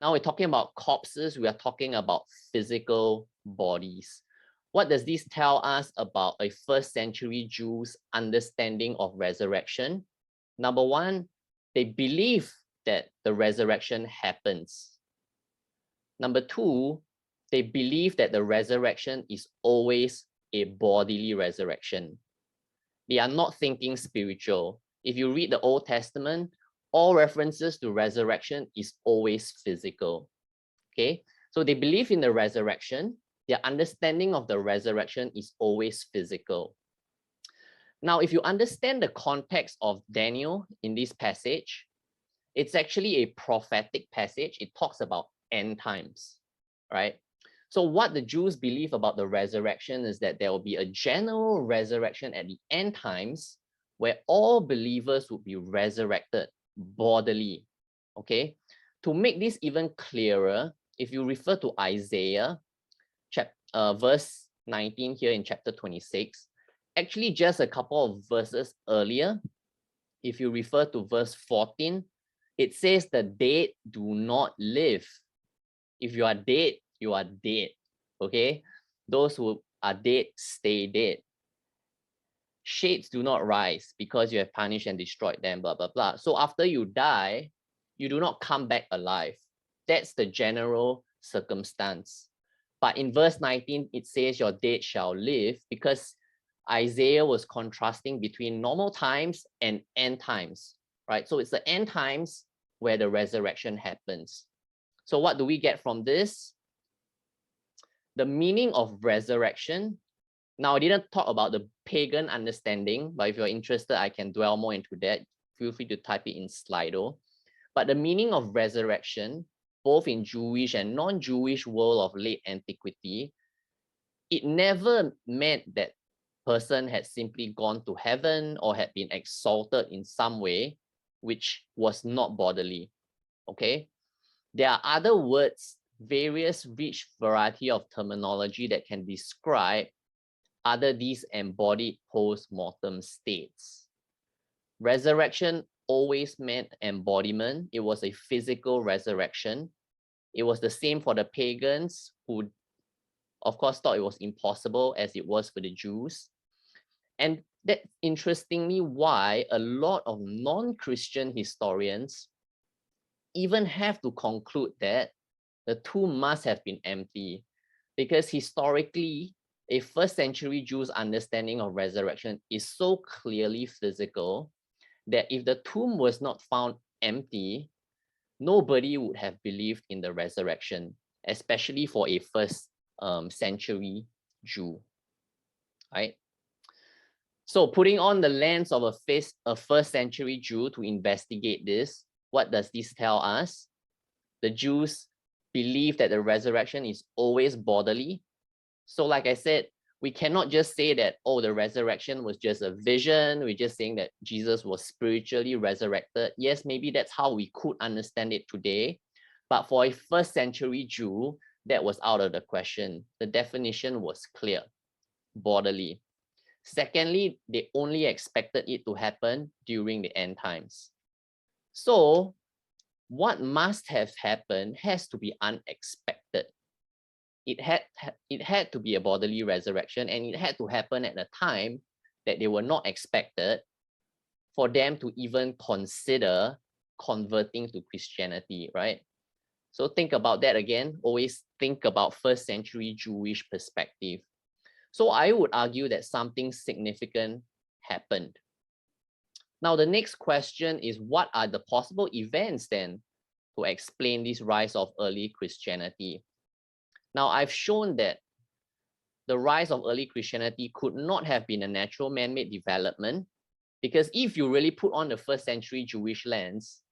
Now we're talking about corpses, we are talking about physical bodies. What does this tell us about a first century Jew's understanding of resurrection? Number one, they believe that the resurrection happens. Number two, they believe that the resurrection is always a bodily resurrection. They are not thinking spiritual. If you read the Old Testament, all references to resurrection is always physical. Okay, so they believe in the resurrection. Their understanding of the resurrection is always physical. Now, if you understand the context of Daniel in this passage, it's actually a prophetic passage. It talks about end times, right? So what the Jews believe about the resurrection is that there will be a general resurrection at the end times where all believers would be resurrected bodily, okay? To make this even clearer, if you refer to Isaiah, verse 19 here in chapter 26, actually just a couple of verses earlier, if you refer to verse 14, it says the dead do not live. If you are dead, you are dead, okay? Those who are dead, stay dead. Shades do not rise because you have punished and destroyed them, blah, blah, blah. So after you die, you do not come back alive. That's the general circumstance. But in verse 19, it says your dead shall live because Isaiah was contrasting between normal times and end times, right? So it's the end times where the resurrection happens. So what do we get from this? The meaning of resurrection. Now, I didn't talk about the pagan understanding, but if you're interested, I can dwell more into that. Feel free to type it in Slido. But the meaning of resurrection, both in Jewish and non-Jewish world of late antiquity, it never meant that person had simply gone to heaven or had been exalted in some way, which was not bodily, okay? There are other words, various rich variety of terminology that can describe other these embodied post-mortem states. Resurrection always meant embodiment. It was a physical resurrection. It was the same for the pagans who, of course, thought it was impossible as it was for the Jews. And that's interestingly why a lot of non-Christian historians even have to conclude that the tomb must have been empty, because historically, a first century Jew's understanding of resurrection is so clearly physical that if the tomb was not found empty, nobody would have believed in the resurrection, especially for a first century Jew, right? So putting on the lens of a first century Jew to investigate this, what does this tell us? The Jews believe that the resurrection is always bodily. So like I said, we cannot just say that, oh, the resurrection was just a vision. We're just saying that Jesus was spiritually resurrected. Yes, maybe that's how we could understand it today. But for a first century Jew, that was out of the question. The definition was clear, bodily. Secondly, they only expected it to happen during the end times. So what must have happened has to be unexpected. It had to be a bodily resurrection, and it had to happen at a time that they were not expected for them to even consider converting to Christianity, right? So think about that again. Always think about first century Jewish perspective. So I would argue that something significant happened. Now, the next question is, what are the possible events then to explain this rise of early Christianity? Now, I've shown that the rise of early Christianity could not have been a natural man-made development, because if you really put on the first century Jewish lens,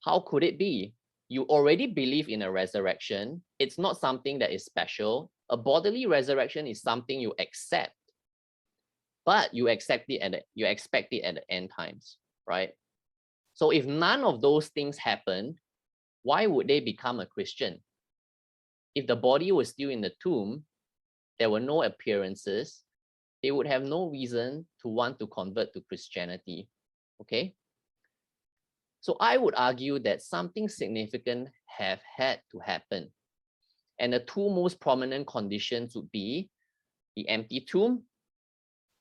how could it be? You already believe in a resurrection. It's not something that is special. A bodily resurrection is something you accept, but you expect it at the end times, right? So if none of those things happened, why would they become a Christian? If the body was still in the tomb, there were no appearances, they would have no reason to want to convert to Christianity, okay? So I would argue that something significant have had to happen. And the two most prominent conditions would be the empty tomb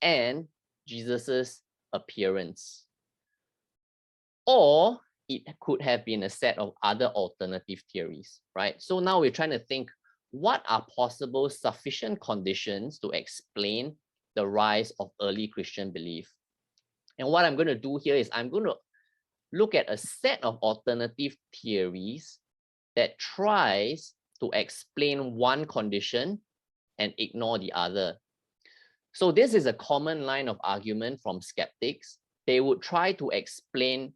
and Jesus's appearance. Or it could have been a set of other alternative theories, right? So now we're trying to think, what are possible sufficient conditions to explain the rise of early Christian belief? And what I'm going to do here is I'm going to look at a set of alternative theories that tries to explain one condition and ignore the other. So this is a common line of argument from skeptics. They would try to explain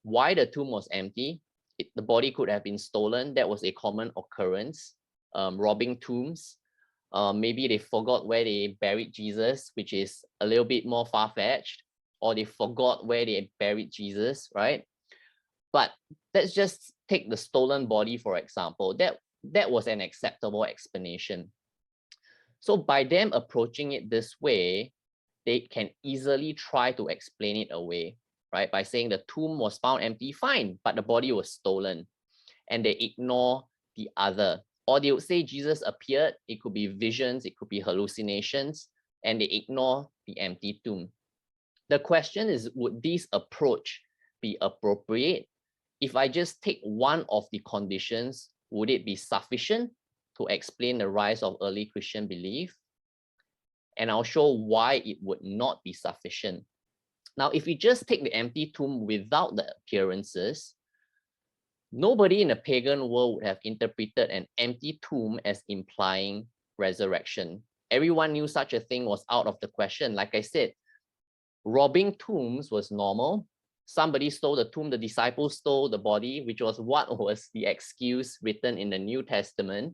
why the tomb was empty. The body could have been stolen. That was a common occurrence. Robbing tombs. Maybe they forgot where they buried Jesus, which is a little bit more far-fetched, or they forgot where they buried Jesus, right? But let's just take the stolen body, for example. That was an acceptable explanation. So by them approaching it this way, they can easily try to explain it away, right? By saying the tomb was found empty, fine, but the body was stolen. And they ignore the other. Or they would say Jesus appeared, it could be visions, it could be hallucinations, and they ignore the empty tomb. The question is, would this approach be appropriate? If I just take one of the conditions, would it be sufficient to explain the rise of early Christian belief? And I'll show why it would not be sufficient. Now, if we just take the empty tomb without the appearances, nobody in the pagan world would have interpreted an empty tomb as implying resurrection. Everyone knew such a thing was out of the question. Like I said, robbing tombs was normal. Somebody stole the tomb, the disciples stole the body, which was what was the excuse written in the New Testament.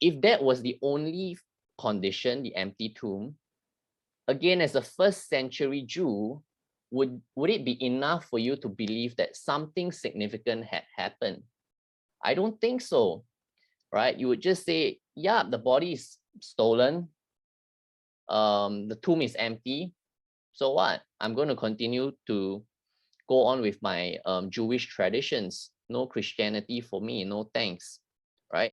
If that was the only condition, the empty tomb, again, as a first century Jew, would it be enough for you to believe that something significant had happened? I don't think so, right? You would just say, yeah, the body is stolen. The tomb is empty. So what? I'm going to continue to go on with my Jewish traditions. No Christianity for me, no thanks, right?